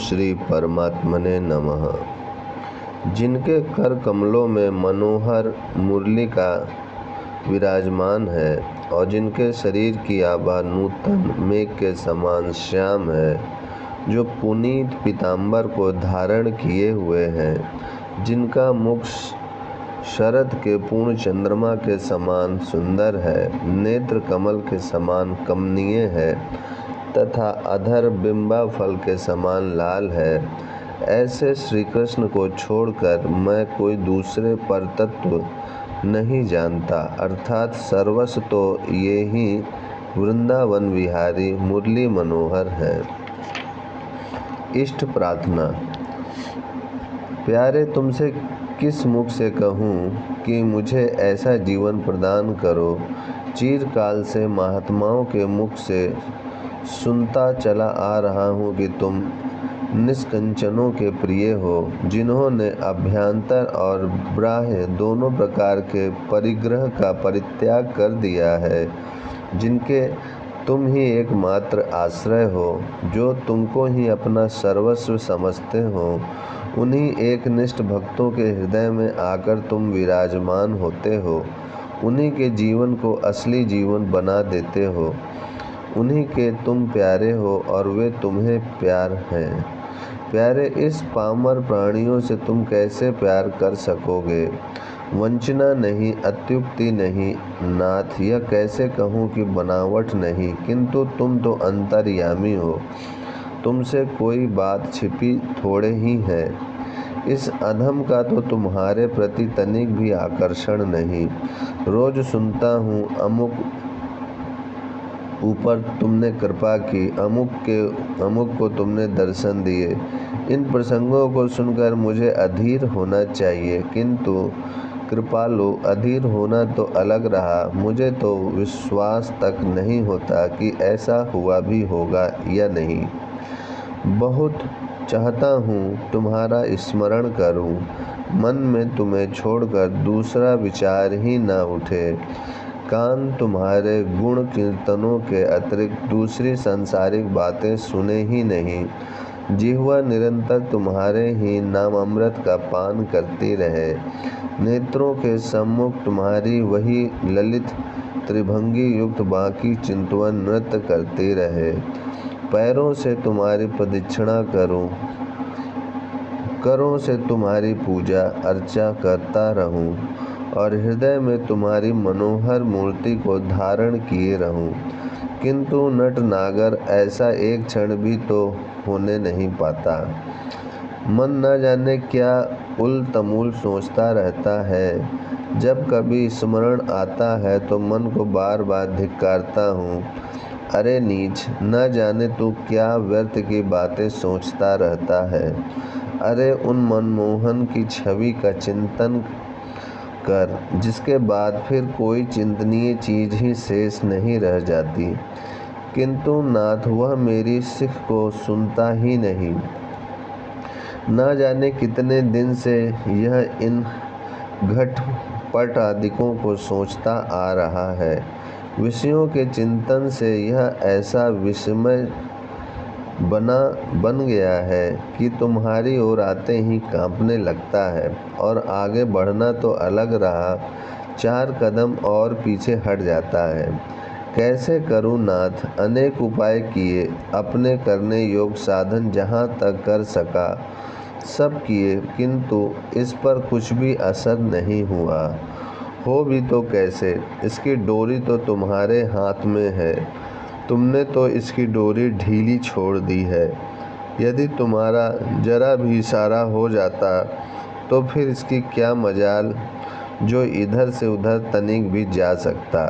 श्री परमात्मने नमः। जिनके कर कमलों में मनोहर मुरलिका विराजमान है और जिनके शरीर की आभा नूतन मेघ के समान श्याम है, जो पुनीत पीताम्बर को धारण किए हुए हैं, जिनका मुख शरद के पूर्ण चंद्रमा के समान सुंदर है, नेत्र कमल के समान कमनीय है तथा अधर बिंबा फल के समान लाल है, ऐसे श्री कृष्ण को छोड़कर मैं कोई दूसरे परतत्व नहीं जानता। अर्थात सर्वस्व तो ये ही वृंदावन विहारी मुरली मनोहर है। इष्ट प्रार्थना। प्यारे, तुमसे किस मुख से कहूँ कि मुझे ऐसा जीवन प्रदान करो। चिरकाल से महात्माओं के मुख से सुनता चला आ रहा हूँ कि तुम निष्कंचनों के प्रिय हो, जिन्होंने अभ्यंतर और बाह्य दोनों प्रकार के परिग्रह का परित्याग कर दिया है, जिनके तुम ही एकमात्र आश्रय हो, जो तुमको ही अपना सर्वस्व समझते हो। उन्हीं एकनिष्ठ भक्तों के हृदय में आकर तुम विराजमान होते हो, उन्हीं के जीवन को असली जीवन बना देते हो। उन्हीं के तुम प्यारे हो और वे तुम्हें प्यार हैं। प्यारे, इस पामर प्राणियों से तुम कैसे प्यार कर सकोगे? वंचना नहीं, अत्युक्ति नहीं नाथ, यह कैसे कहूँ कि बनावट नहीं, किंतु तुम तो अंतर्यामी हो। तुमसे कोई बात छिपी थोड़े ही है। इस अधम का तो तुम्हारे प्रति तनिक भी आकर्षण नहीं। रोज सुनता हूँ अमुक ऊपर तुमने कृपा की, अमुक को तुमने दर्शन दिए। इन प्रसंगों को सुनकर मुझे अधीर होना चाहिए, किंतु कृपालु, अधीर होना तो अलग रहा, मुझे तो विश्वास तक नहीं होता कि ऐसा हुआ भी होगा या नहीं। बहुत चाहता हूँ तुम्हारा स्मरण करूँ, मन में तुम्हें छोड़कर दूसरा विचार ही न उठे। कान तुम्हारे गुण कीर्तनों के अतिरिक्त दूसरी सांसारिक बातें सुने ही नहीं। जिह्वा निरंतर तुम्हारे ही नामामृत का पान करती रहे। नेत्रों के सम्मुख तुम्हारी वही ललित त्रिभंगी युक्त बाकी चिंतवन नृत्य करती रहे। पैरों से तुम्हारी प्रदक्षिणा करूं, करों से तुम्हारी पूजा अर्चा करता रहूं और हृदय में तुम्हारी मनोहर मूर्ति को धारण किए रहूं, किंतु नट नागर ऐसा एक क्षण भी तो होने नहीं पाता। मन न जाने क्या उल तमूल सोचता रहता है। जब कभी स्मरण आता है तो मन को बार बार धिक्कारता हूँ। अरे नीच, न जाने तू क्या व्यर्थ की बातें सोचता रहता है। अरे उन मनमोहन की छवि का चिंतन कर, जिसके बाद फिर कोई चिंतनीय चीज ही शेष नहीं रह जाती। किंतु नाथ, वह मेरी सिख को सुनता ही नहीं। न जाने कितने दिन से यह इन घटपट आदिकों को सोचता आ रहा है। विषयों के चिंतन से यह ऐसा विस्मय बन गया है कि तुम्हारी ओर आते ही कांपने लगता है, और आगे बढ़ना तो अलग रहा, 4 कदम और पीछे हट जाता है। कैसे करूं नाथ? अनेक उपाय किए, अपने करने योग साधन जहाँ तक कर सका सब किए, किंतु इस पर कुछ भी असर नहीं हुआ। हो भी तो कैसे? इसकी डोरी तो तुम्हारे हाथ में है, तुमने तो इसकी डोरी ढीली छोड़ दी है। यदि तुम्हारा जरा भी इशारा हो जाता तो फिर इसकी क्या मजाल जो इधर से उधर तनिक भी जा सकता।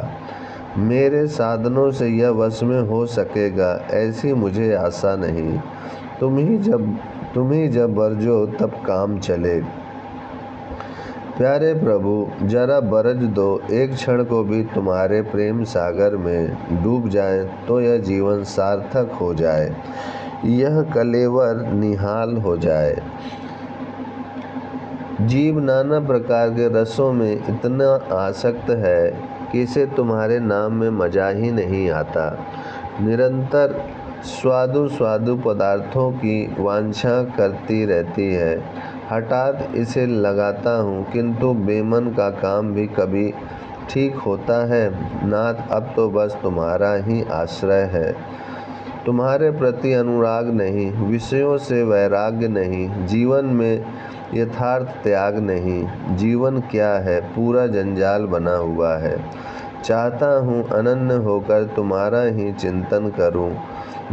मेरे साधनों से यह वश में हो सकेगा ऐसी मुझे आशा नहीं। तुम ही जब बरजो तब काम चले। प्यारे प्रभु, जरा बरज दो, एक क्षण को भी तुम्हारे प्रेम सागर में डूब जाए तो यह जीवन सार्थक हो जाए, यह कलेवर निहाल हो जाए। जीव नाना प्रकार के रसों में इतना आसक्त है कि इसे तुम्हारे नाम में मजा ही नहीं आता। निरंतर स्वादु स्वादु पदार्थों की वांछा करती रहती है। हठात इसे लगाता हूँ, किंतु बेमन का काम भी कभी ठीक होता है। नाथ, अब तो बस तुम्हारा ही आश्रय है। तुम्हारे प्रति अनुराग नहीं, विषयों से वैराग्य नहीं, जीवन में यथार्थ त्याग नहीं। जीवन क्या है, पूरा जंजाल बना हुआ है। चाहता हूँ अनन्य होकर तुम्हारा ही चिंतन करूँ,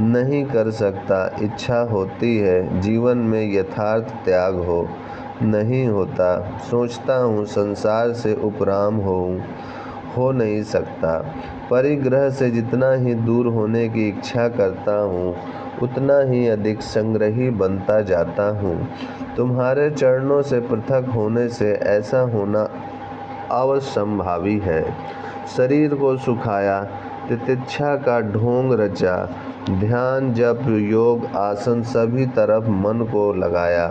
नहीं कर सकता। इच्छा होती है जीवन में यथार्थ त्याग हो, नहीं होता। सोचता हूँ संसार से उपराम हो नहीं सकता। परिग्रह से जितना ही दूर होने की इच्छा करता हूँ, उतना ही अधिक संग्रही बनता जाता हूँ। तुम्हारे चरणों से पृथक होने से ऐसा होना अवश्यंभावी है। शरीर को सुखाया, तितिक्षा का ढोंग रचा, ध्यान जप योग आसन सभी तरफ मन को लगाया,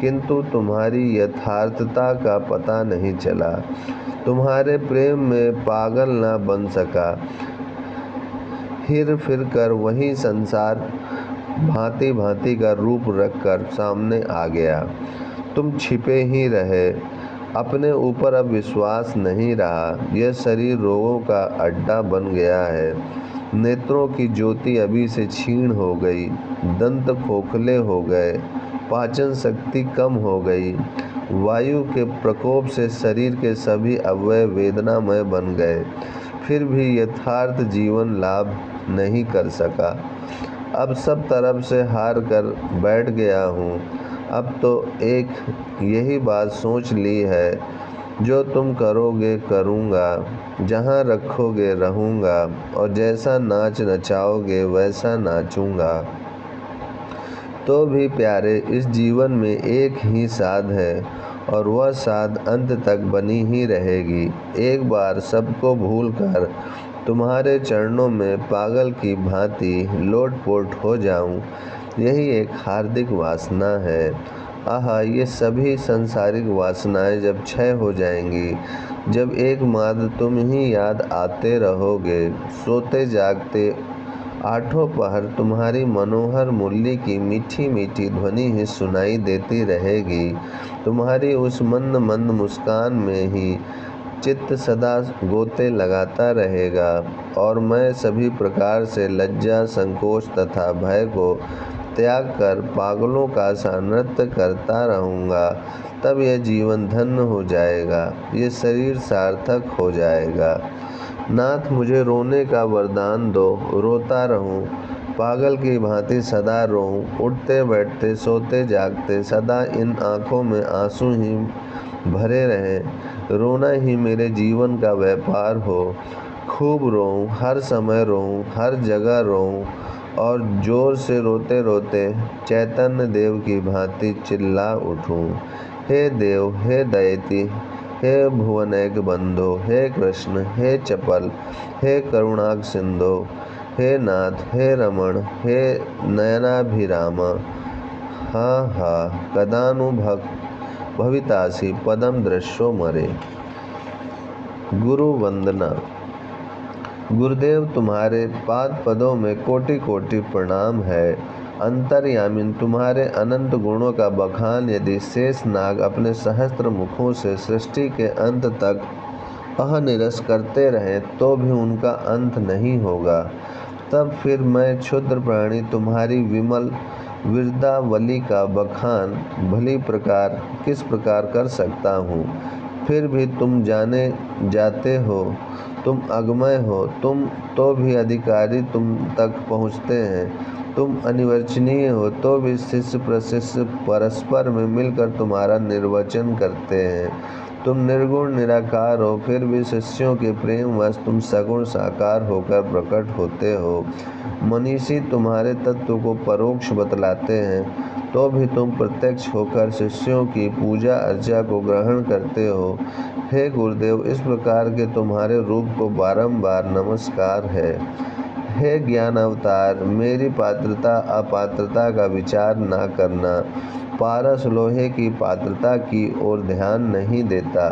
किंतु तुम्हारी यथार्थता का पता नहीं चला। तुम्हारे प्रेम में पागल न बन सका। हिर फिर कर वही संसार भांति भांति का रूप रखकर सामने आ गया। तुम छिपे ही रहे। अपने ऊपर अब विश्वास नहीं रहा। यह शरीर रोगों का अड्डा बन गया है। नेत्रों की ज्योति अभी से क्षीण हो गई, दंत खोखले हो गए, पाचन शक्ति कम हो गई। वायु के प्रकोप से शरीर के सभी अवयव वेदनामय बन गए, फिर भी यथार्थ जीवन लाभ नहीं कर सका। अब सब तरफ से हार कर बैठ गया हूँ। अब तो एक यही बात सोच ली है, जो तुम करोगे करूँगा, जहाँ रखोगे रहूँगा, और जैसा नाच नचाओगे वैसा नाचूँगा। तो भी प्यारे, इस जीवन में एक ही साध है, और वह साध अंत तक बनी ही रहेगी। एक बार सबको भूलकर तुम्हारे चरणों में पागल की भांति लोटपोट हो जाऊं, यही एक हार्दिक वासना है। आहा, ये सभी सांसारिक वासनाएं जब क्षय हो जाएंगी, जब एकमात्र तुम ही याद आते रहोगे, सोते जागते आठों पहर तुम्हारी मनोहर मुरली की मीठी मीठी ध्वनि ही सुनाई देती रहेगी। तुम्हारी उस मंद मंद मुस्कान में ही चित्त सदा गोते लगाता रहेगा, और मैं सभी प्रकार से लज्जा संकोच तथा भय को त्याग कर पागलों का सा नृत्य करता रहूँगा। तब यह जीवन धन्य हो जाएगा, ये शरीर सार्थक हो जाएगा। नाथ, मुझे रोने का वरदान दो, रोता रहूं, पागल की भांति सदा रोऊं, उठते बैठते सोते जागते सदा इन आँखों में आंसू ही भरे रहें। रोना ही मेरे जीवन का व्यापार हो। खूब रोऊं, हर समय रोऊं, हर जगह रोऊं, और जोर से रोते रोते चैतन्य देव की भांति चिल्ला उठूं। हे देव, हे दयति, हे भुवनैक बंधो, हे कृष्ण, हे चपल, हे करुणाक सिंधो, हे नाथ, हे रमण, हे नयनाभिराम। हा हा, भवितासी पदम दृश्यो मरे। गुरु वंदना। गुरुदेव, तुम्हारे पाद पदों में कोटि कोटि प्रणाम है। अंतर्यामिन, तुम्हारे अनंत गुणों का बखान यदि शेष नाग अपने सहस्त्र मुखों से सृष्टि के अंत तक अहनिरस करते रहें, तो भी उनका अंत नहीं होगा। तब फिर मैं क्षुद्र प्राणी तुम्हारी विमल विरदावली का बखान भली प्रकार किस प्रकार कर सकता हूँ। फिर भी तुम जाने जाते हो, तुम अगमय हो, तुम तो भी अधिकारी तुम तक पहुँचते हैं। तुम अनिर्वचनीय हो, तो भी शिष्य प्रशिष्य परस्पर में मिलकर तुम्हारा निर्वचन करते हैं। तुम निर्गुण निराकार हो, फिर भी शिष्यों के प्रेमवश तुम सगुण साकार होकर प्रकट होते हो। मनीषी तुम्हारे तत्व को परोक्ष बतलाते हैं, तो भी तुम प्रत्यक्ष होकर शिष्यों की पूजा अर्चा को ग्रहण करते हो। हे गुरुदेव, इस प्रकार के तुम्हारे रूप को बारंबार नमस्कार है। हे ज्ञान अवतार, मेरी पात्रता अपात्रता का विचार ना करना। पारस लोहे की पात्रता की ओर ध्यान नहीं देता,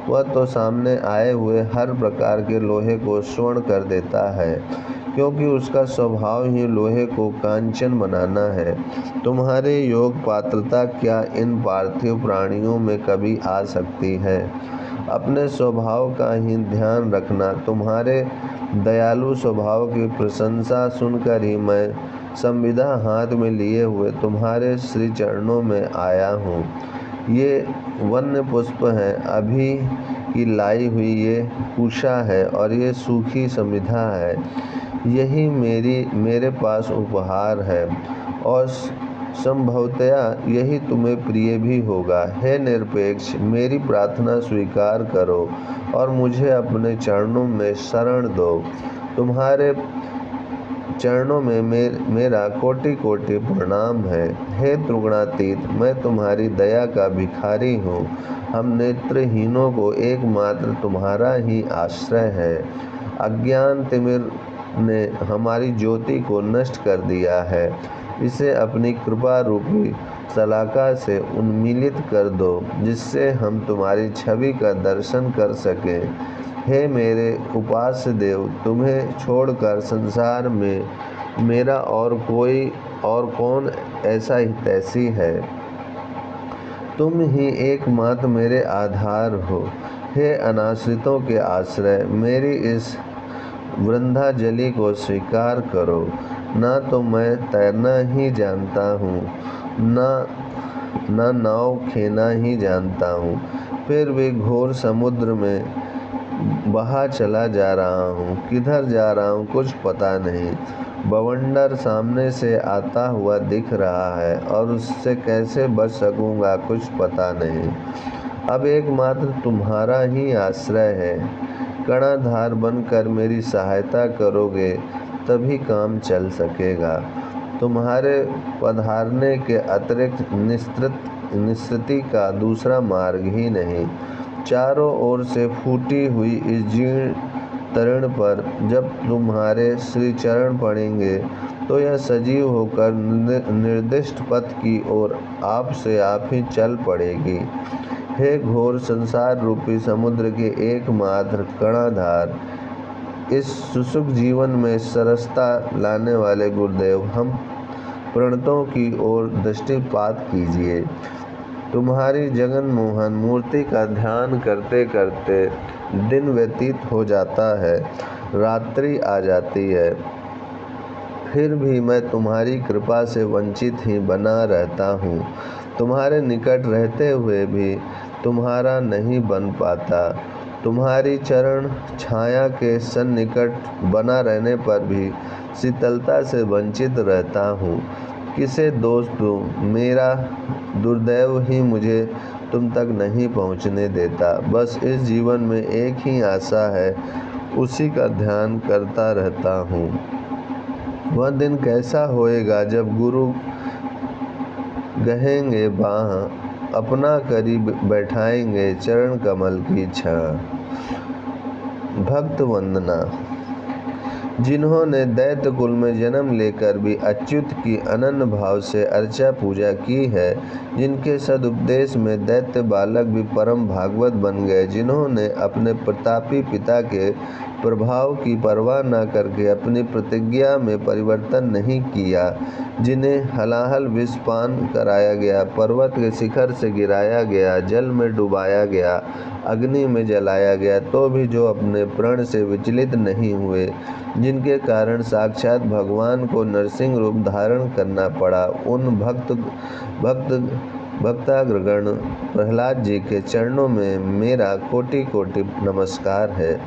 वह तो सामने आए हुए हर प्रकार के लोहे को स्वर्ण कर देता है। क्योंकि उसका स्वभाव ही लोहे को कांचन बनाना है। तुम्हारे योग पात्रता क्या इन पार्थिव प्राणियों में कभी आ सकती है? अपने स्वभाव का ही ध्यान रखना। तुम्हारे दयालु स्वभाव की प्रशंसा सुनकर ही मैं संविदा हाथ में लिए हुए तुम्हारे श्री चरणों में आया हूँ। ये वन्य पुष्प हैं, अभी की लाई हुई ये कुशा है और ये सूखी संविदा है। यही मेरे पास उपहार है और संभवतया यही तुम्हें प्रिय भी होगा। हे निरपेक्ष, मेरी प्रार्थना स्वीकार करो और मुझे अपने चरणों में शरण दो। तुम्हारे चरणों में मेरा कोटि कोटि प्रणाम है। हे त्रिगुणातीत, मैं तुम्हारी दया का भिखारी हूँ। हम नेत्रहीनों को एकमात्र तुम्हारा ही आश्रय है। अज्ञान तिमिर ने हमारी ज्योति को नष्ट कर दिया है। इसे अपनी कृपा रूपी शलाका से उन्मीलित कर दो, जिससे हम तुम्हारी छवि का दर्शन कर सकें। हे मेरे उपास्य देव, तुम्हें छोड़कर संसार में मेरा और कौन ऐसा हितैषी है? तुम ही एकमात्र मेरे आधार हो। हे अनाश्रितों के आश्रय, मेरी इस वृंदाजलि को स्वीकार करो। ना तो मैं तैरना ही जानता हूँ, ना नाव खेना ही जानता हूँ, फिर भी घोर समुद्र में बहा चला जा रहा हूँ। किधर जा रहा हूँ कुछ पता नहीं। बवंडर सामने से आता हुआ दिख रहा है और उससे कैसे बच सकूँगा कुछ पता नहीं। अब एकमात्र तुम्हारा ही आश्रय है। कर्णाधार बनकर मेरी सहायता करोगे तभी काम चल सकेगा। तुम्हारे पधारने के अतिरिक्त निस्तृति का दूसरा मार्ग ही नहीं। चारों ओर से फूटी हुई इस जीर्ण तरण पर जब तुम्हारे श्री चरण पड़ेंगे तो यह सजीव होकर निर्दिष्ट पथ की ओर आप से आप ही चल पड़ेगी। हे घोर संसार रूपी समुद्र के एकमात्र कर्णाधार, इस सुसुख जीवन में सरसता लाने वाले गुरुदेव, हम प्रणतों की ओर दृष्टिपात कीजिए। तुम्हारी जगन मोहन मूर्ति का ध्यान करते करते दिन व्यतीत हो जाता है, रात्रि आ जाती है, फिर भी मैं तुम्हारी कृपा से वंचित ही बना रहता हूँ। तुम्हारे निकट रहते हुए भी तुम्हारा नहीं बन पाता। तुम्हारी चरण छाया के सन्निकट बना रहने पर भी शीतलता से वंचित रहता हूँ। किसे दोष दूँ? मेरा दुर्दैव ही मुझे तुम तक नहीं पहुँचने देता। बस इस जीवन में एक ही आशा है, उसी का ध्यान करता रहता हूँ। वह दिन कैसा होएगा जब गुरु गहेंगे बाँह, अपना करीब बैठाएंगे चरण कमल की छाँ। भक्त वंदना। जिन्होंने दैत्य कुल में जन्म लेकर भी अच्युत की अनन्य भाव से अर्चा पूजा की है, जिनके सदुपदेश में दैत्य बालक भी परम भागवत बन गए, जिन्होंने अपने प्रतापी पिता के प्रभाव की परवाह न करके अपनी प्रतिज्ञा में परिवर्तन नहीं किया, जिन्हें हलाहल विषपान कराया गया, पर्वत के शिखर से गिराया गया, जल में डुबाया गया, अग्नि में जलाया गया, तो भी जो अपने प्रण से विचलित नहीं हुए, जिनके कारण साक्षात भगवान को नरसिंह रूप धारण करना पड़ा, उन भक्ताग्रगण प्रहलाद जी के चरणों में मेरा कोटि कोटि नमस्कार है,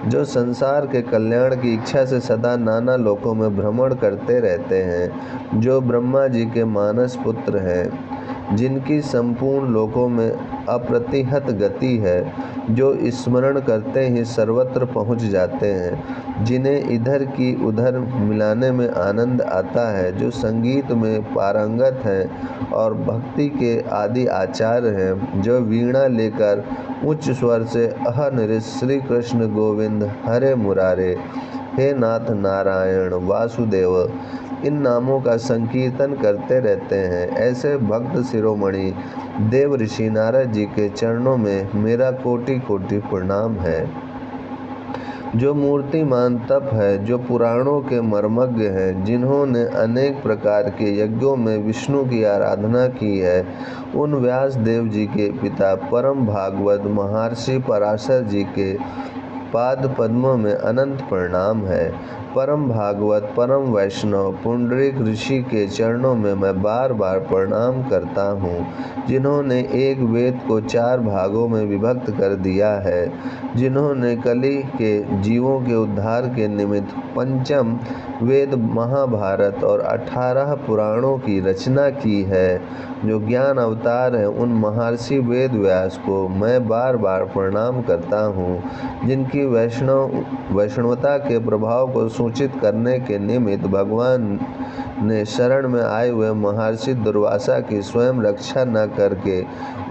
जो संसार के कल्याण की इच्छा से सदा नाना लोकों में भ्रमण करते रहते हैं, जो ब्रह्मा जी के मानस पुत्र हैं, जिनकी संपूर्ण लोकों में अप्रतिहत गति है, जो स्मरण करते ही सर्वत्र पहुँच जाते हैं, जिन्हें इधर की उधर मिलाने में आनंद आता है, जो संगीत में पारंगत हैं और भक्ति के आदि आचार्य हैं, जो वीणा लेकर उच्च स्वर से अहनिरित श्री कृष्ण गोविंद हरे मुरारे, हे नाथ नारायण वासुदेव, इन नामों का संकीर्तन करते रहते हैं, ऐसे भक्त शिरोमणि देव ऋषि नारद जी के चरणों में मेरा कोटि कोटि प्रणाम है। जो मूर्तिमान तप है, जो पुराणों के मर्मज्ञ हैं, जिन्होंने अनेक प्रकार के यज्ञों में विष्णु की आराधना की है, उन व्यास देव जी के पिता परम भागवत महर्षि पराशर जी के पाद पद्मों में अनंत प्रणाम है। परम भागवत परम वैष्णव पुंडरीक ऋषि के चरणों में मैं बार बार प्रणाम करता हूँ, जिन्होंने एक वेद को 4 भागों में विभक्त कर दिया है, जिन्होंने कलि के जीवों के उद्धार के निमित्त पंचम वेद महाभारत और 18 पुराणों की रचना की है, जो ज्ञान अवतार है। उन महर्षि वेद व्यास को मैं बार बार प्रणाम करता हूँ, जिनकी वैष्णवता के प्रभाव को सूचित करने के निमित्त भगवान ने शरण में आए हुए महर्षि दुर्वासा की स्वयं रक्षा न करके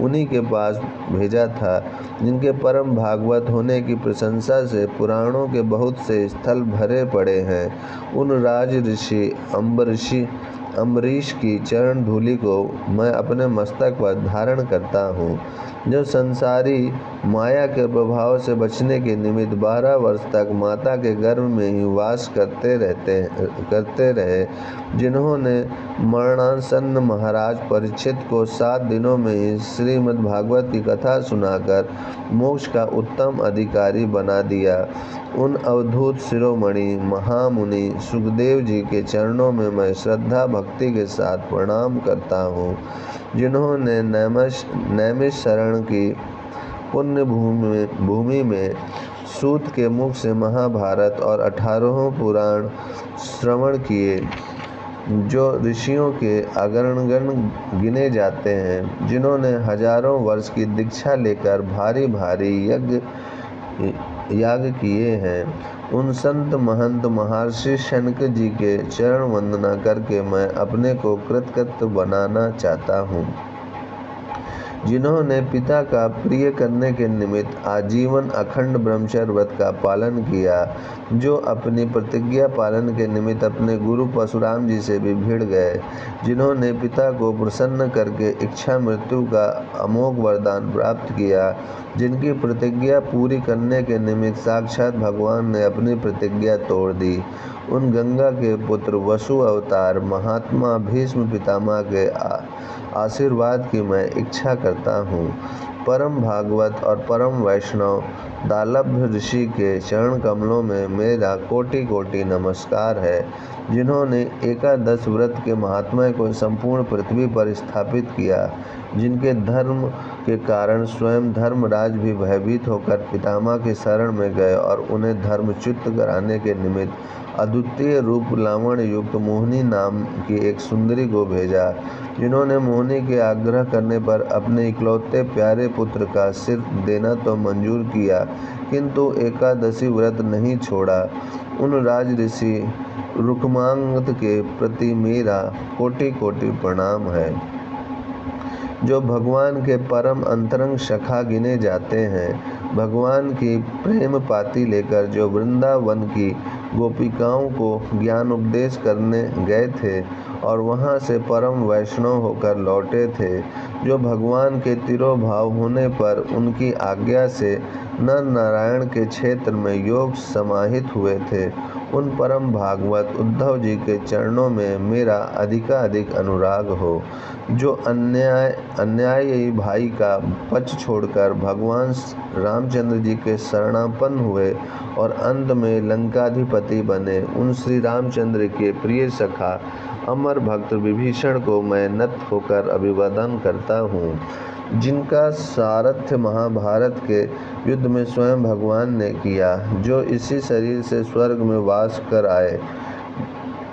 उन्हीं के पास भेजा था, जिनके परम भागवत होने की प्रशंसा से पुराणों के बहुत से स्थल भरे पड़े हैं। उन राज ऋषि अम्बरीश की चरण धूलि को मैं अपने मस्तक पर धारण करता हूँ, जो संसारी माया के प्रभाव से बचने के निमित्त 12 वर्ष तक माता के गर्भ में ही वास करते रहे, जिन्होंने मरणासन्न महाराज परीक्षित को 7 दिनों में ही श्रीमद् भागवत की कथा सुनाकर मोक्ष का उत्तम अधिकारी बना दिया। उन अवधूत शिरोमणि महामुनि सुखदेव जी के चरणों में मैं श्रद्धा भक्ति के साथ प्रणाम करता हूँ, जिन्होंने नैमिषारण्य की पुण्य भूमि में सूत के मुख से महाभारत और 18 पुराण श्रवण किए, जो ऋषियों के अग्रगण्य गिने जाते हैं, जिन्होंने हजारों वर्ष की दीक्षा लेकर भारी भारी याग किए हैं। उन संत महंत महर्षि शनक जी के चरण वंदना करके मैं अपने को कृतकृत्य बनाना चाहता हूँ, जिन्होंने पिता का प्रिय करने के निमित्त आजीवन अखंड ब्रह्मचर्य व्रत का पालन किया, जो अपनी प्रतिज्ञा पालन के निमित्त अपने गुरु परशुराम जी से भी भिड़ गए, जिन्होंने पिता को प्रसन्न करके इच्छा मृत्यु का अमोघ वरदान प्राप्त किया, जिनकी प्रतिज्ञा पूरी करने के निमित्त साक्षात भगवान ने अपनी प्रतिज्ञा तोड़ दी। उन गंगा के पुत्र वसु अवतार महात्मा भीष्म पितामह के आशीर्वाद की मैं इच्छा करता हूँ। परम भागवत और परम वैष्णव दालभ्य ऋषि के चरण कमलों में मेरा कोटि कोटि नमस्कार है, जिन्होंने एकादश व्रत के महात्म्य को संपूर्ण पृथ्वी पर स्थापित किया, जिनके धर्म के कारण स्वयं धर्मराज भी भयभीत होकर पितामह की शरण में गए और उन्हें धर्मच्युत कराने के निमित्त अद्वितीय रूप लावण्य युक्त मोहिनी नाम की एक सुंदरी को भेजा, जिन्होंने मोहिनी के आग्रह करने पर अपने इकलौते प्यारे पुत्र का सिर देना तो मंजूर किया, किंतु एकादशी व्रत नहीं छोड़ा। उन राज ऋषि रुक्मांगद के प्रति मेरा कोटि कोटि प्रणाम है, जो भगवान के परम अंतरंग सखा गिने जाते हैं। भगवान की प्रेम पाती लेकर जो वृंदावन की गोपिकाओं को ज्ञान उपदेश करने गए थे और वहां से परम वैष्णव होकर लौटे थे, जो भगवान के तिरोभाव होने पर उनकी आज्ञा से नर नारायण के क्षेत्र में योग समाहित हुए थे, उन परम भागवत उद्धव जी के चरणों में मेरा अधिकाधिक अनुराग हो, जो अन्यायी भाई का पक्ष छोड़कर भगवान रामचंद्र जी के शरणापन्न हुए और अंत में लंकाधिपति बने। उन श्री रामचंद्र के प्रिय सखा अमर भक्त विभीषण को मैं नत होकर अभिवादन करता हूँ, जिनका सारथ्य महाभारत के युद्ध में स्वयं भगवान ने किया, जो इसी शरीर से स्वर्ग में वास कर आए,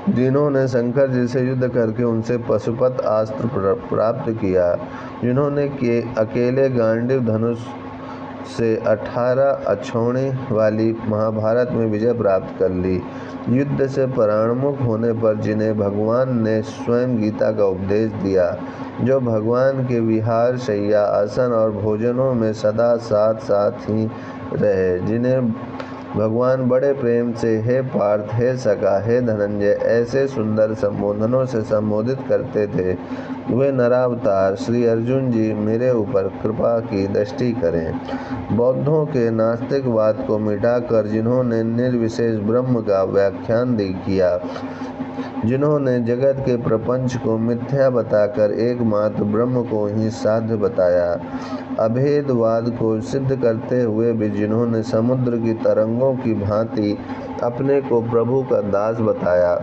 जिन्होंने शंकर जी से युद्ध करके उनसे पशुपत अस्त्र प्राप्त किया, जिन्होंने अकेले गांडीव धनुष से 18 अक्षौणी वाली महाभारत में विजय प्राप्त कर ली, युद्ध से पराणमुख होने पर जिन्हें भगवान ने स्वयं गीता का उपदेश दिया, जो भगवान के विहार शैया आसन और भोजनों में सदा साथ साथ ही रहे, जिन्हें भगवान बड़े प्रेम से हे पार्थ, हे सखा, हे धनंजय ऐसे सुंदर संबोधनों से संबोधित करते थे, वे नरावतार श्री अर्जुन जी मेरे ऊपर कृपा की दृष्टि करें। बौद्धों के नास्तिकवाद को मिटाकर जिन्होंने निर्विशेष ब्रह्म का व्याख्यान किया, जिन्होंने जगत के प्रपंच को मिथ्या बताकर एकमात्र ब्रह्म को ही साध्य बताया, अभेदवाद को सिद्ध करते हुए भी जिन्होंने समुद्र की तरंगों की भांति अपने को प्रभु का दास बताया,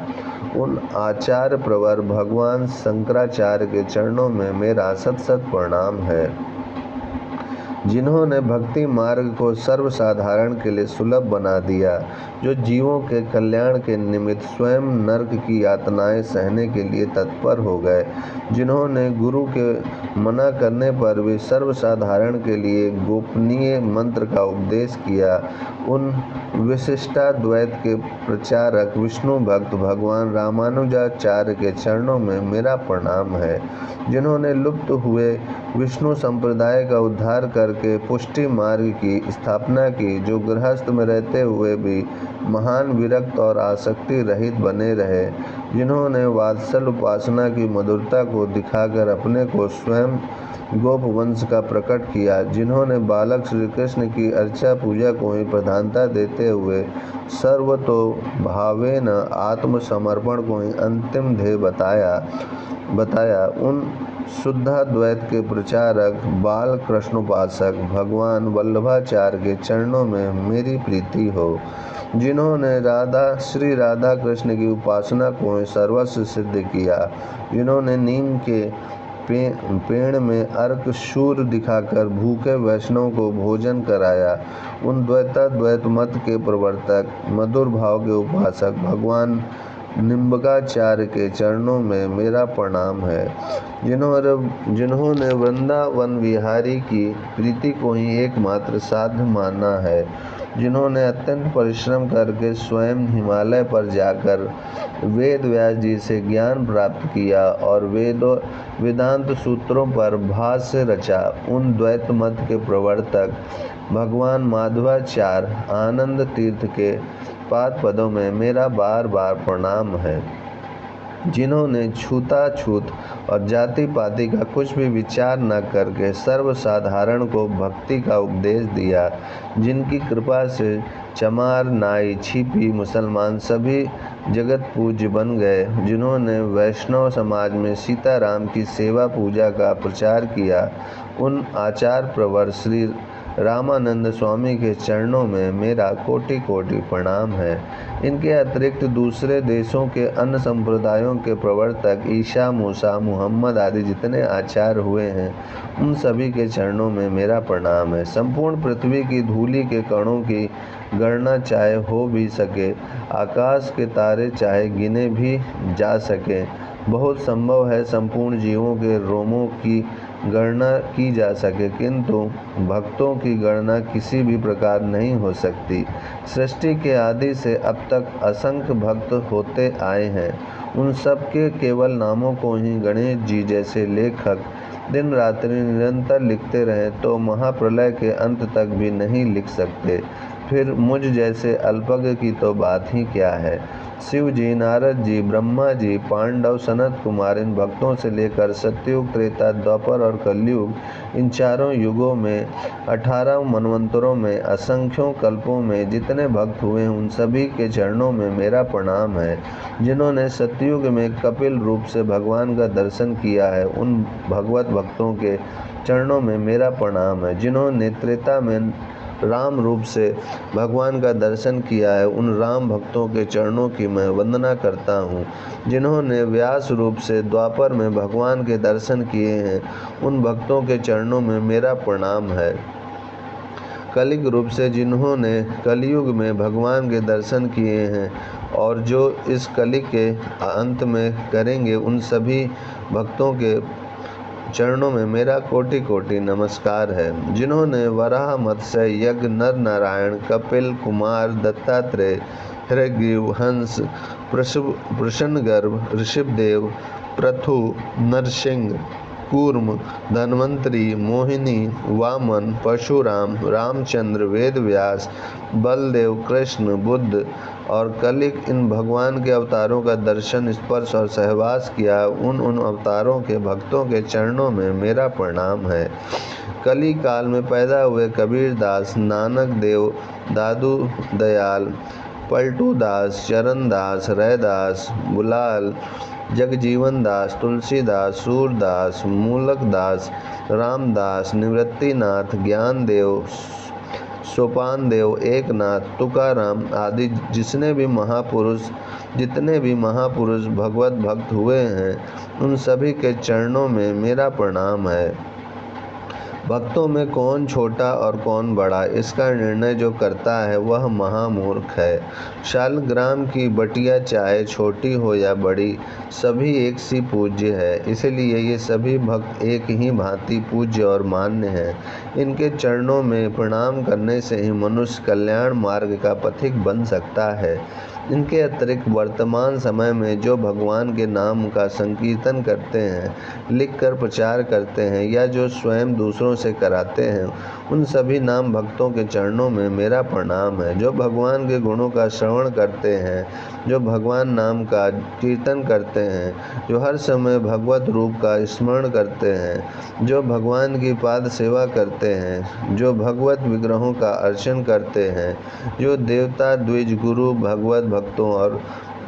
उन आचार्य प्रवर भगवान शंकराचार्य के चरणों में मेरा सत सत प्रणाम है, जिन्होंने भक्ति मार्ग को सर्वसाधारण के लिए सुलभ बना दिया, जो जीवों के कल्याण के निमित्त स्वयं नरक की यातनाएं सहने के लिए तत्पर हो गए, जिन्होंने गुरु के मना करने पर भी सर्वसाधारण के लिए गोपनीय मंत्र का उपदेश किया, उन विशिष्टाद्वैत के प्रचारक विष्णु भक्त भगवान रामानुजाचार्य के चरणों में मेरा प्रणाम है, जिन्होंने लुप्त हुए विष्णु संप्रदाय का उद्धार करके पुष्टि मार्ग की स्थापना की, जो गृहस्थ में रहते हुए भी महान विरक्त और आसक्ति रहित बने रहे, जिन्होंने वात्सल उपासना की मधुरता को दिखाकर अपने को स्वयं गोप वंश का प्रकट किया, जिन्होंने बालक श्री कृष्ण की अर्चा पूजा को ही प्रधानता देते हुए सर्वतो भावेन आत्मसमर्पण को ही अंतिम ध्येय बताया, उन शुद्धाद्वैत के प्रचारक बाल कृष्णोपासक भगवान वल्लभाचार्य के चरणों में मेरी प्रीति हो, जिन्होंने श्री राधा कृष्ण की उपासना को सर्वस्व सिद्ध किया, जिन्होंने नीम के पेड़ में अर्क शूर दिखाकर भूखे वैष्णव को भोजन कराया, उन द्वैताद्वैत मत के प्रवर्तक मधुर भाव के उपासक भगवान निम्बकाचार्य के चरणों में मेरा प्रणाम है, जिन्होंने वृंदावन विहारी की प्रीति को ही एकमात्र साध्य माना है, जिन्होंने अत्यंत परिश्रम करके स्वयं हिमालय पर जाकर वेद व्यास जी से ज्ञान प्राप्त किया और वेदांत सूत्रों पर भाष्य रचा, उन द्वैत मत के प्रवर्तक भगवान माधवाचार्य आनंद तीर्थ के पाद पदों में मेरा बार बार प्रणाम है, जिन्होंने छूताछूत और जाति पाति का कुछ भी विचार न करके सर्वसाधारण को भक्ति का उपदेश दिया, जिनकी कृपा से चमार नाई छिपी मुसलमान सभी जगत पूज्य बन गए, जिन्होंने वैष्णव समाज में सीताराम की सेवा पूजा का प्रचार किया, उन आचार्य प्रवर श्री रामानंद स्वामी के चरणों में मेरा कोटि कोटि प्रणाम है। इनके अतिरिक्त दूसरे देशों के अन्य संप्रदायों के प्रवर्तक ईसा, मूसा, मुहम्मद आदि जितने आचार्य हुए हैं, उन सभी के चरणों में मेरा प्रणाम है। संपूर्ण पृथ्वी की धूलि के कणों की गणना चाहे हो भी सके, आकाश के तारे चाहे गिने भी जा सके, बहुत संभव है संपूर्ण जीवों के रोमों की गणना की जा सके, किंतु भक्तों की गणना किसी भी प्रकार नहीं हो सकती। सृष्टि के आदि से अब तक असंख्य भक्त होते आए हैं, उन सब के केवल नामों को ही गणेश जी जैसे लेखक दिन रात्रि निरंतर लिखते रहें तो महाप्रलय के अंत तक भी नहीं लिख सकते, फिर मुझ जैसे अल्पज्ञ की तो बात ही क्या है। शिव जी, नारद जी, ब्रह्मा जी, पांडव, सनत कुमार, इन भक्तों से लेकर सत्ययुग, त्रेता, द्वापर और कलयुग, इन चारों युगों में 18 मनवंतरों में असंख्यों कल्पों में जितने भक्त हुए हैं, उन सभी के चरणों में मेरा प्रणाम है। जिन्होंने सत्ययुग में कपिल रूप से भगवान का दर्शन किया है, उन भगवत भक्तों के चरणों में मेरा प्रणाम है। जिन्होंने त्रेता में राम रूप से भगवान का दर्शन किया है, उन राम भक्तों के चरणों की मैं वंदना करता हूँ। जिन्होंने व्यास रूप से द्वापर में भगवान के दर्शन किए हैं, उन भक्तों के चरणों में मेरा प्रणाम है। कलिग रूप से जिन्होंने कलयुग में भगवान के दर्शन किए हैं और जो इस कलिग के अंत में करेंगे, उन सभी भक्तों के चरणों में मेरा कोटि कोटि नमस्कार है। जिन्होंने वराह, मत्स्य, यज्ञ, नर नारायण, कपिल, कुमार, दत्तात्रेय, हिरग्रीव, हंस, प्रशनगर्भ, ऋषभदेव, पृथु, नरसिंह, कूर्म, धन्वंतरी, मोहिनी, वामन, परशुराम, रामचंद्र, वेदव्यास, बलदेव, कृष्ण, बुद्ध और कलिक, इन भगवान के अवतारों का दर्शन, स्पर्श और सहवास किया उन अवतारों के भक्तों के चरणों में मेरा प्रणाम है। कली काल में पैदा हुए कबीरदास, नानक देव, दादू दयाल, पलटू दास, चरण दास, रैदास, बुलाल, जगजीवन दास, तुलसीदास, सूरदास, मूलक दास, रामदास, निवृत्तिनाथ, ज्ञान देव, सोपान देव, एकनाथ, तुकाराम आदि जितने भी महापुरुष भगवत भक्त हुए हैं, उन सभी के चरणों में मेरा प्रणाम है। भक्तों में कौन छोटा और कौन बड़ा, इसका निर्णय जो करता है वह महामूर्ख है। शालग्राम की बटिया चाहे छोटी हो या बड़ी, सभी एक सी पूज्य है। इसलिए ये सभी भक्त एक ही भांति पूज्य और मान्य हैं। इनके चरणों में प्रणाम करने से ही मनुष्य कल्याण मार्ग का पथिक बन सकता है। इनके अतिरिक्त वर्तमान समय में जो भगवान के नाम का संकीर्तन करते हैं, लिखकर प्रचार करते हैं या जो स्वयं दूसरों से कराते हैं, उन सभी नाम भक्तों के चरणों में मेरा प्रणाम है। जो भगवान के गुणों का श्रवण करते हैं, जो भगवान नाम का कीर्तन करते हैं, जो हर समय भगवत रूप का स्मरण करते हैं, जो भगवान की पाद सेवा करते हैं, जो भगवत विग्रहों का अर्चन करते हैं, जो देवता, द्विज, गुरु, भगवत भक्तों और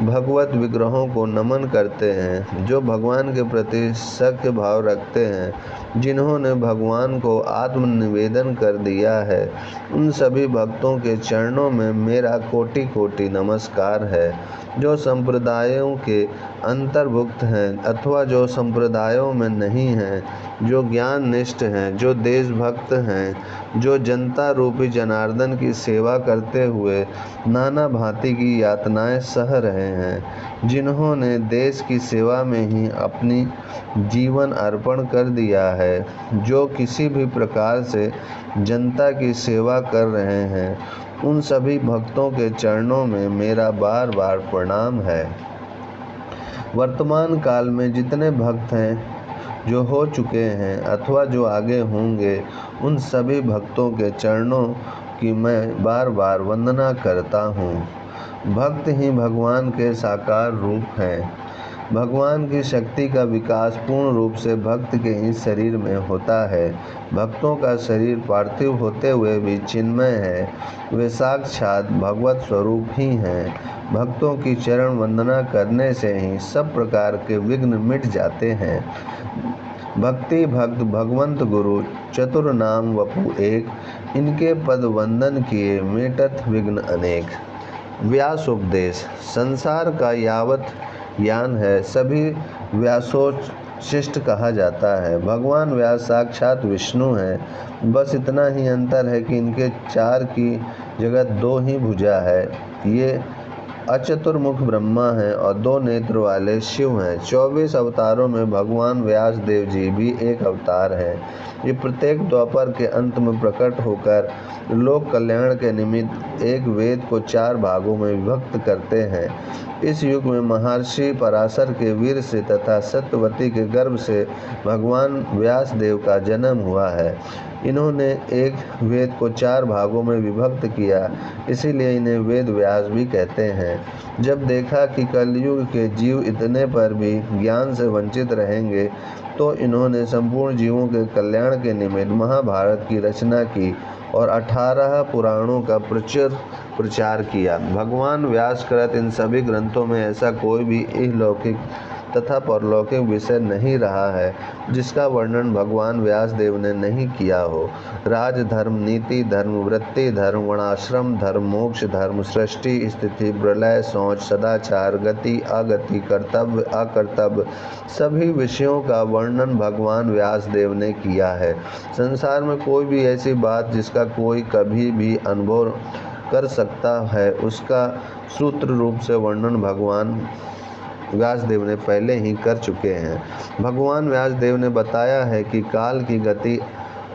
भगवत विग्रहों को नमन करते हैं, जो भगवान के प्रति सख्य भाव रखते हैं, जिन्होंने भगवान को आत्मनिवेदन कर दिया है, उन सभी भक्तों के चरणों में मेरा कोटि कोटि नमस्कार है। जो संप्रदायों के अंतर्भुक्त हैं अथवा जो संप्रदायों में नहीं हैं, जो ज्ञान निष्ठ हैं, जो देशभक्त हैं, जो जनता रूपी जनार्दन की सेवा करते हुए नाना भांति की यातनाएं सह रहे हैं, जिन्होंने देश की सेवा में ही अपनी जीवन अर्पण कर दिया है, जो किसी भी प्रकार से जनता की सेवा कर रहे हैं, उन सभी भक्तों के चरणों में मेरा बार बार प्रणाम है। वर्तमान काल में जितने भक्त हैं, जो हो चुके हैं अथवा जो आगे होंगे, उन सभी भक्तों के चरणों की मैं बार बार वंदना करता हूँ। भक्त ही भगवान के साकार रूप हैं। भगवान की शक्ति का विकास पूर्ण रूप से भक्त के ही शरीर में होता है। भक्तों का शरीर पार्थिव होते हुए भी चिन्मय है। वे साक्षात भगवत स्वरूप ही हैं। भक्तों की चरण वंदना करने से ही सब प्रकार के विघ्न मिट जाते हैं। भक्ति भक्त भगवंत गुरु चतुर नाम वपु एक, इनके पद वंदन किए मेटत विघ्न अनेक। व्यासोपदेश। संसार का यावत ज्ञान है, सभी व्यासोच्छिष्ट कहा जाता है। भगवान व्यास साक्षात विष्णु हैं। बस इतना ही अंतर है कि इनके चार की जगह दो ही भुजा है। ये अचतुर्मुख ब्रह्मा हैं और दो नेत्र वाले शिव हैं। 24 अवतारों में भगवान व्यास देव जी भी एक अवतार हैं। ये प्रत्येक द्वापर के अंत में प्रकट होकर लोक कल्याण के निमित्त एक वेद को 4 भागों में विभक्त करते हैं। इस युग में महर्षि पराशर के वीर से तथा सत्यवती के गर्भ से भगवान व्यास देव का जन्म हुआ है। इन्होंने एक वेद को 4 भागों में विभक्त किया, इसीलिए इन्हें वेद व्यास भी कहते हैं। जब देखा कि कलयुग के जीव इतने पर भी ज्ञान से वंचित रहेंगे, तो इन्होंने संपूर्ण जीवों के कल्याण के निमित्त महाभारत की रचना की और 18 पुराणों का प्रचार किया। भगवान व्यासकृत इन सभी ग्रंथों में ऐसा कोई भी इहलौकिक तथा परलौकिक विषय नहीं रहा है जिसका वर्णन भगवान व्यास देव ने नहीं किया हो। राज धर्म, नीति धर्म, वृत्ति धर्म, वर्णाश्रम धर्म, मोक्ष धर्म, सृष्टि स्थिति प्रलय, सोच, सदाचार, गति अगति, कर्तव्य अकर्तव्य, सभी विषयों का वर्णन भगवान व्यास देव ने किया है। संसार में कोई भी ऐसी बात जिसका कोई कभी भी अनुभव कर सकता है, उसका सूत्र रूप से वर्णन भगवान व्यासदेव ने पहले ही कर चुके हैं। भगवान व्यासदेव ने बताया है कि काल की गति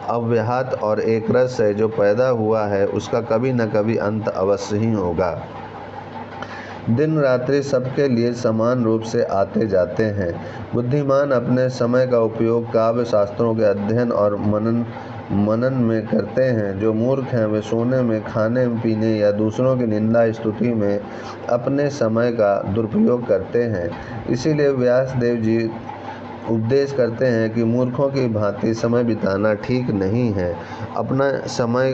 अव्याहत और एक रस है, जो पैदा हुआ है उसका कभी न कभी अंत अवश्य ही होगा। दिन रात्रि सबके लिए समान रूप से आते जाते हैं। बुद्धिमान अपने समय का उपयोग काव्य शास्त्रों के अध्ययन और मनन में करते हैं। जो मूर्ख हैं वे सोने में, खाने पीने या दूसरों की निंदा स्तुति में अपने समय का दुरुपयोग करते हैं। इसीलिए व्यास देव जी उपदेश करते हैं कि मूर्खों की भांति समय बिताना ठीक नहीं है। अपना समय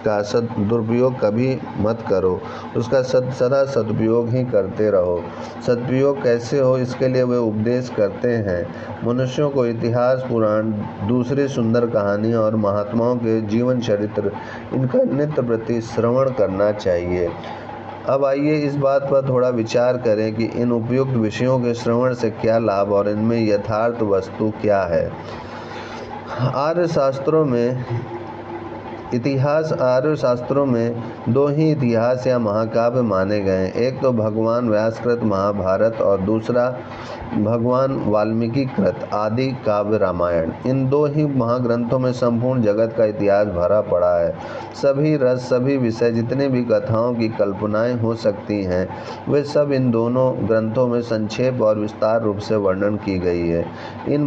का दुरुपयोग कभी मत करो, उसका सदा सदुपयोग ही करते रहो। सदुपयोग कैसे हो, इसके लिए वे उपदेश करते हैं। मनुष्यों को इतिहास, पुराण, दूसरी सुंदर कहानियाँ और महात्माओं के जीवन चरित्र, इनका नित्य प्रति श्रवण करना चाहिए। अब आइए इस बात पर थोड़ा विचार करें कि इन उपयुक्त विषयों के श्रवण से क्या लाभ और इनमें यथार्थ वस्तु क्या है। आर्य शास्त्रों में दो ही इतिहास या महाकाव्य माने गए। एक तो भगवान व्यासकृत महाभारत और दूसरा भगवान वाल्मीकि कृत आदि काव्य रामायण। इन दो ही महाग्रंथों में संपूर्ण जगत का इतिहास भरा पड़ा है। सभी रस, सभी विषय, जितनी भी कथाओं की कल्पनाएं हो सकती हैं, वे सब इन दोनों ग्रंथों में संक्षेप और विस्तार रूप से वर्णन की गई है। इन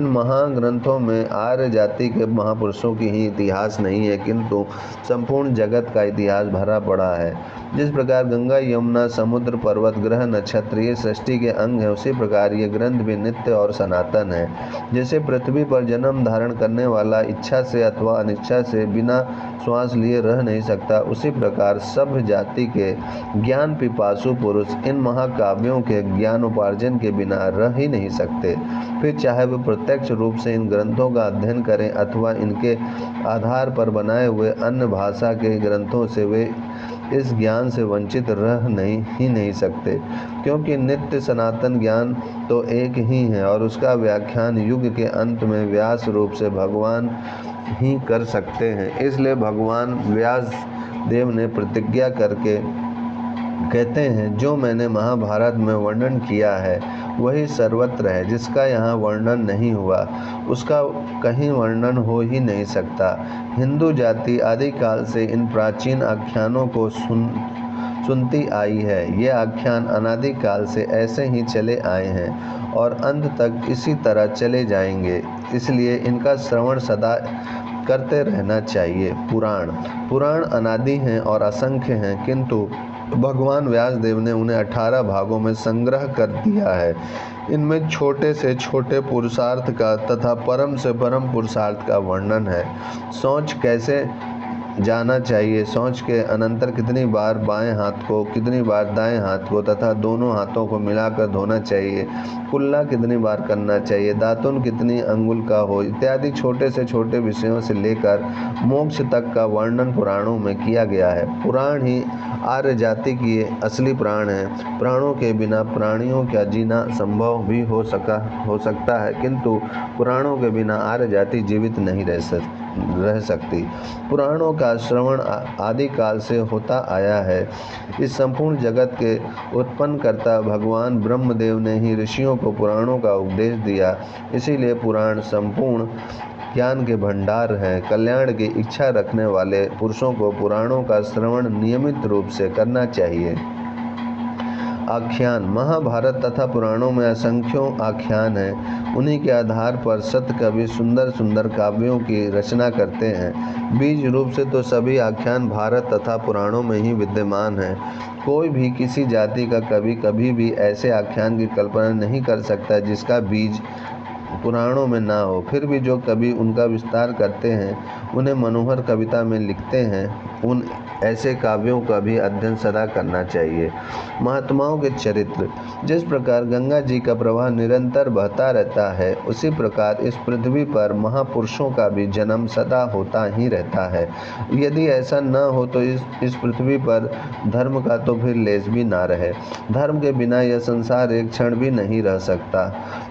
महाग्रंथों में आर्य जाति के महापुरुषों की ही इतिहास नहीं है, किंतु संपूर्ण जगत का इतिहास भरा पड़ा है। जिस प्रकार गंगा, यमुना, समुद्र, पर्वत, ग्रह, नक्षत्र ये सृष्टि के अंग हैं, उसी प्रकार ये ग्रंथ भी नित्य और सनातन है। जैसे पृथ्वी पर जन्म धारण करने वाला इच्छा से अथवा अनिच्छा से बिना श्वास लिए रह नहीं सकता, उसी प्रकार सभ्य जाति के ज्ञान पिपासु पुरुष इन महाकाव्यों के ज्ञानोपार्जन के बिना रह ही नहीं सकते। फिर चाहे वे प्रत्यक्ष रूप से इन ग्रंथों का अध्ययन करें अथवा इनके आधार पर बनाए हुए अन्य भाषा के ग्रंथों से, वे इस ज्ञान से वंचित रह नहीं सकते, क्योंकि नित्य सनातन ज्ञान तो एक ही है और उसका व्याख्यान युग के अंत में व्यास रूप से भगवान ही कर सकते हैं। इसलिए भगवान व्यास देव ने प्रतिज्ञा करके कहते हैं, जो मैंने महाभारत में वर्णन किया है वही सर्वत्र है। जिसका यहाँ वर्णन नहीं हुआ उसका कहीं वर्णन हो ही नहीं सकता। हिंदू जाति आदिकाल से इन प्राचीन आख्यानों को सुनती आई है। ये आख्यान अनादिकाल से ऐसे ही चले आए हैं और अंत तक इसी तरह चले जाएंगे। इसलिए इनका श्रवण सदा करते रहना चाहिए। पुराण अनादि हैं और असंख्य हैं, किंतु भगवान व्यास देव ने उन्हें 18 भागों में संग्रह कर दिया है। इनमें छोटे से छोटे पुरुषार्थ का तथा परम से परम पुरुषार्थ का वर्णन है। शौच कैसे जाना चाहिए, शौच के अनंतर कितनी बार बाएं हाथ को, कितनी बार दाएं हाथ को तथा दोनों हाथों को मिलाकर धोना चाहिए, कुल्ला कितनी बार करना चाहिए, दातुन कितनी अंगुल का हो, इत्यादि छोटे से छोटे विषयों से लेकर मोक्ष तक का वर्णन पुराणों में किया गया है। पुराण ही आर्य जाति की असली प्राण है। प्राणों के बिना प्राणियों का जीना संभव भी हो सकता है, किंतु पुराणों के बिना आर्य जाति जीवित नहीं रह सकती। पुराणों का श्रवण आदिकाल से होता आया है। इस संपूर्ण जगत के उत्पन्नकर्ता भगवान ब्रह्मदेव ने ही ऋषियों को पुराणों का उपदेश दिया। इसीलिए पुराण संपूर्ण ज्ञान के भंडार हैं। कल्याण की इच्छा रखने वाले पुरुषों को पुराणों का श्रवण नियमित रूप से करना चाहिए। आख्यान महाभारत तथा पुराणों में असंख्यों आख्यान हैं। उन्हीं के आधार पर सत कवि सुंदर सुंदर काव्यों की रचना करते हैं। बीज रूप से तो सभी आख्यान भारत तथा पुराणों में ही विद्यमान हैं। कोई भी किसी जाति का कवि कभी भी ऐसे आख्यान की कल्पना नहीं कर सकता जिसका बीज पुराणों में ना हो। फिर भी जो कवि उनका विस्तार करते हैं, उन्हें मनोहर कविता में लिखते हैं, उन ऐसे काव्यों का भी अध्ययन सदा करना चाहिए। महात्माओं के चरित्र। जिस प्रकार गंगा जी का प्रवाह निरंतर बहता रहता है, उसी प्रकार इस पृथ्वी पर महापुरुषों का भी जन्म सदा होता ही रहता है। यदि ऐसा न हो तो इस पृथ्वी पर धर्म का तो फिर लेस भी ना रहे। धर्म के बिना यह संसार एक क्षण भी नहीं रह सकता।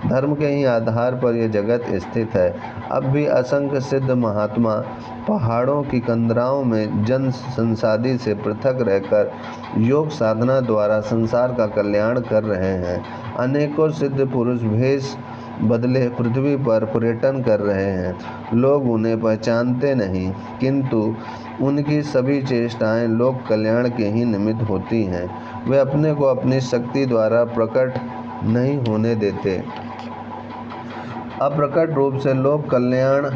धर्म के ही आधार पर यह जगत स्थित है। अब भी असंख्य सिद्ध महात्मा पहाड़ों की कंदराओं में जन संसादी से पृथक रहकर योग साधना द्वारा संसार का कल्याण कर रहे हैं। अनेकों सिद्ध पुरुष भेष बदले पृथ्वी पर पर्यटन कर रहे हैं। लोग उन्हें पहचानते नहीं, किंतु उनकी सभी चेष्टाएं लोक कल्याण के ही निमित्त होती हैं। वे अपने को अपनी शक्ति द्वारा प्रकट नहीं होने देते। अप्रकट रूप से लोक कल्याण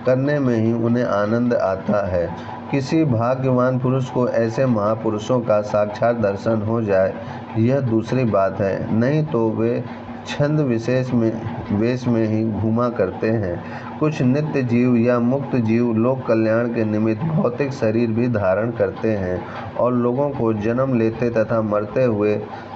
करने में ही उन्हें आनंद आता है। किसी भाग्यवान पुरुष को ऐसे महापुरुषों का साक्षात दर्शन हो जाए, यह दूसरी बात है, नहीं तो वे छंद वेश में ही घूमा करते हैं। कुछ नित्य जीव या मुक्त जीव लोक कल्याण के निमित्त भौतिक शरीर भी धारण करते हैं और लोगों को जन्म लेते तथा मरते हुए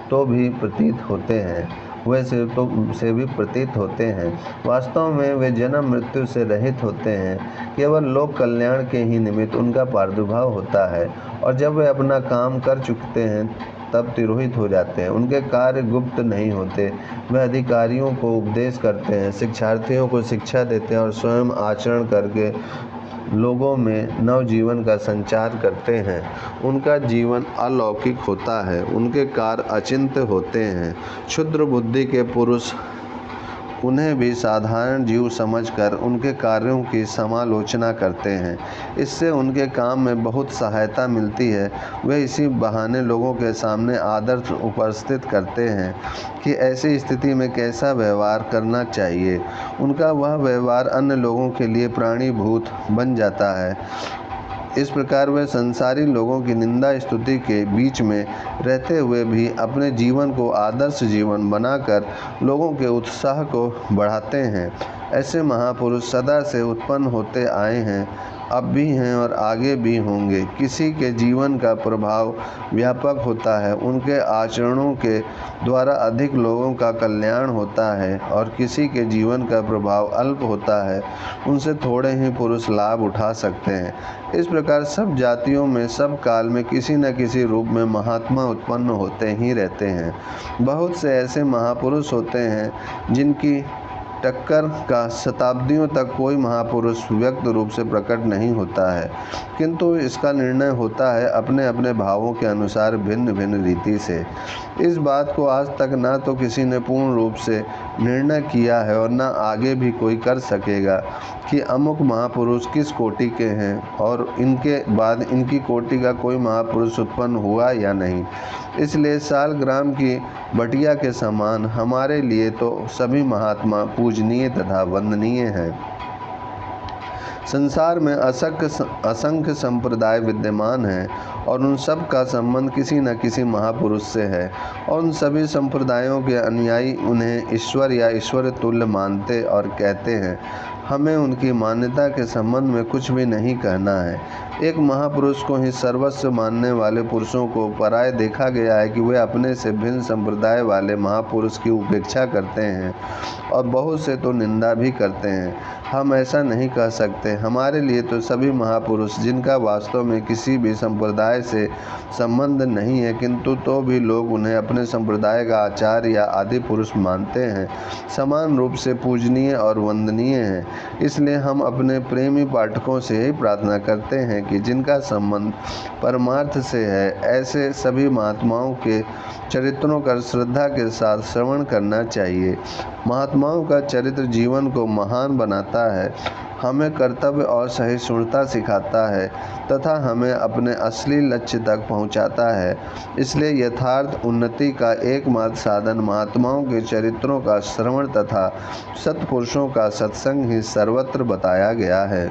तो भी प्रतीत होते हैं, से भी प्रतीत होते हैं। वास्तव में वे जन्म मृत्यु से रहित होते हैं। केवल लोक कल्याण के ही निमित्त उनका प्रादुर्भाव होता है और जब वे अपना काम कर चुकते हैं तब तिरोहित हो जाते हैं। उनके कार्य गुप्त नहीं होते। वे अधिकारियों को उपदेश करते हैं, शिक्षार्थियों को शिक्षा देते हैं और स्वयं आचरण करके लोगों में नवजीवन का संचार करते हैं। उनका जीवन अलौकिक होता है, उनके कार्य अचिंत्य होते हैं। क्षुद्र बुद्धि के पुरुष उन्हें भी साधारण जीव समझकर उनके कार्यों की समालोचना करते हैं। इससे उनके काम में बहुत सहायता मिलती है। वे इसी बहाने लोगों के सामने आदर्श उपस्थित करते हैं कि ऐसी स्थिति में कैसा व्यवहार करना चाहिए। उनका वह व्यवहार अन्य लोगों के लिए प्राणीभूत बन जाता है। इस प्रकार वे संसारी लोगों की निंदा स्तुति के बीच में रहते हुए भी अपने जीवन को आदर्श जीवन बनाकर लोगों के उत्साह को बढ़ाते हैं। ऐसे महापुरुष सदा से उत्पन्न होते आए हैं, अब भी हैं और आगे भी होंगे। किसी के जीवन का प्रभाव व्यापक होता है, उनके आचरणों के द्वारा अधिक लोगों का कल्याण होता है, और किसी के जीवन का प्रभाव अल्प होता है, उनसे थोड़े ही पुरुष लाभ उठा सकते हैं। इस प्रकार सब जातियों में सब काल में किसी न किसी रूप में महात्मा उत्पन्न होते ही रहते हैं। बहुत से ऐसे महापुरुष होते हैं जिनकी टक्कर का शताब्दियों तक कोई महापुरुष व्यक्त रूप से प्रकट नहीं होता है, किंतु इसका निर्णय होता है अपने अपने भावों के अनुसार भिन्न भिन्न रीति से। इस बात को आज तक ना तो किसी ने पूर्ण रूप से निर्णय किया है और न आगे भी कोई कर सकेगा कि अमुक महापुरुष किस कोटि के हैं और इनके बाद इनकी कोटि का कोई महापुरुष उत्पन्न हुआ या नहीं। इसलिए सालग्राम की बटिया के समान हमारे लिए तो सभी महात्मा पूजनीय तथा वंदनीय हैं। संसार में असंख्य संप्रदाय विद्यमान हैं और उन सब का संबंध किसी न किसी महापुरुष से है, और उन सभी संप्रदायों के अनुयायी उन्हें ईश्वर या ईश्वर तुल्य मानते और कहते हैं। हमें उनकी मान्यता के संबंध में कुछ भी नहीं कहना है। एक महापुरुष को ही सर्वस्व मानने वाले पुरुषों को पराय देखा गया है कि वे अपने से भिन्न संप्रदाय वाले महापुरुष की उपेक्षा करते हैं और बहुत से तो निंदा भी करते हैं। हम ऐसा नहीं कह सकते। हमारे लिए तो सभी महापुरुष, जिनका वास्तव में किसी भी संप्रदाय से संबंध नहीं है, किंतु तो भी लोग उन्हें अपने संप्रदाय का आचार्य या आदि पुरुष मानते हैं, समान रूप से पूजनीय और वंदनीय हैं। इसलिए हम अपने प्रेमी पाठकों से यही प्रार्थना करते हैं कि जिनका संबंध परमार्थ से है, ऐसे सभी महात्माओं के चरित्रों का श्रद्धा के साथ श्रवण करना चाहिए। महात्माओं का चरित्र जीवन को महान बनाता है, हमें कर्तव्य और सहिष्णुता सिखाता है तथा हमें अपने असली लक्ष्य तक पहुंचाता है। इसलिए यथार्थ उन्नति का एकमात्र साधन महात्माओं के चरित्रों का श्रवण तथा सत्पुरुषों का सत्संग ही सर्वत्र बताया गया है।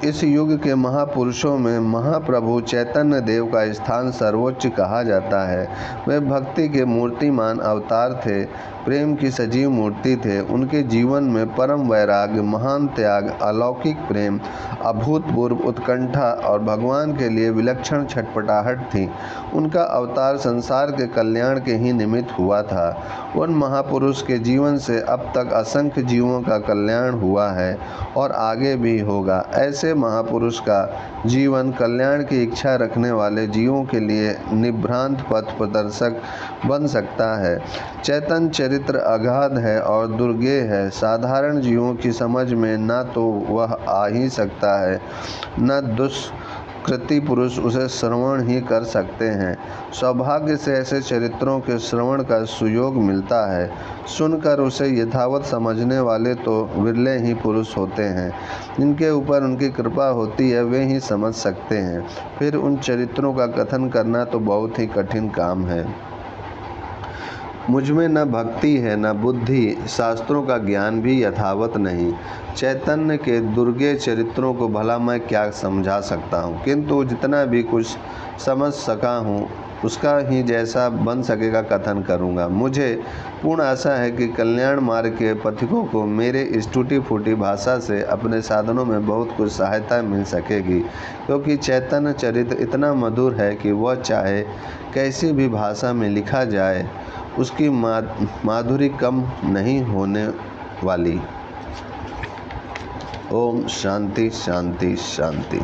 इस युग के महापुरुषों में महाप्रभु चैतन्य देव का स्थान सर्वोच्च कहा जाता है। वे भक्ति के मूर्तिमान अवतार थे, प्रेम की सजीव मूर्ति थे। उनके जीवन में परम वैराग्य, महान त्याग, अलौकिक प्रेम, अभूतपूर्व उत्कंठा और भगवान के लिए विलक्षण छटपटाहट थी। उनका अवतार संसार के कल्याण के ही निमित्त हुआ था। उन महापुरुष के जीवन से अब तक असंख्य जीवों का कल्याण हुआ है और आगे भी होगा। ऐसे महापुरुष का जीवन कल्याण की इच्छा रखने वाले जीवों के लिए निभ्रांत पथ प्रदर्शक बन सकता है। चैतन्य चरित्र अगाध है और दुर्गेय है। साधारण जीवों की समझ में न तो वह आ ही सकता है, न कृति पुरुष उसे श्रवण ही कर सकते हैं। सौभाग्य से ऐसे चरित्रों के श्रवण का सुयोग मिलता है। सुनकर उसे यथावत समझने वाले तो विरले ही पुरुष होते हैं। जिनके ऊपर उनकी कृपा होती है वे ही समझ सकते हैं। फिर उन चरित्रों का कथन करना तो बहुत ही कठिन काम है। मुझमें न भक्ति है न बुद्धि, शास्त्रों का ज्ञान भी यथावत नहीं। चैतन्य के दुर्गे चरित्रों को भला मैं क्या समझा सकता हूँ, किंतु जितना भी कुछ समझ सका हूँ उसका ही जैसा बन सकेगा कथन करूँगा। मुझे पूर्ण आशा है कि कल्याण मार्ग के पथिकों को मेरे इस टूटी फूटी भाषा से अपने साधनों में बहुत कुछ सहायता मिल सकेगी, क्योंकि चैतन्य चरित्र इतना मधुर है कि वह चाहे कैसी भी भाषा में लिखा जाए उसकी माधुरी कम नहीं होने वाली। ओम शांति शांति शांति।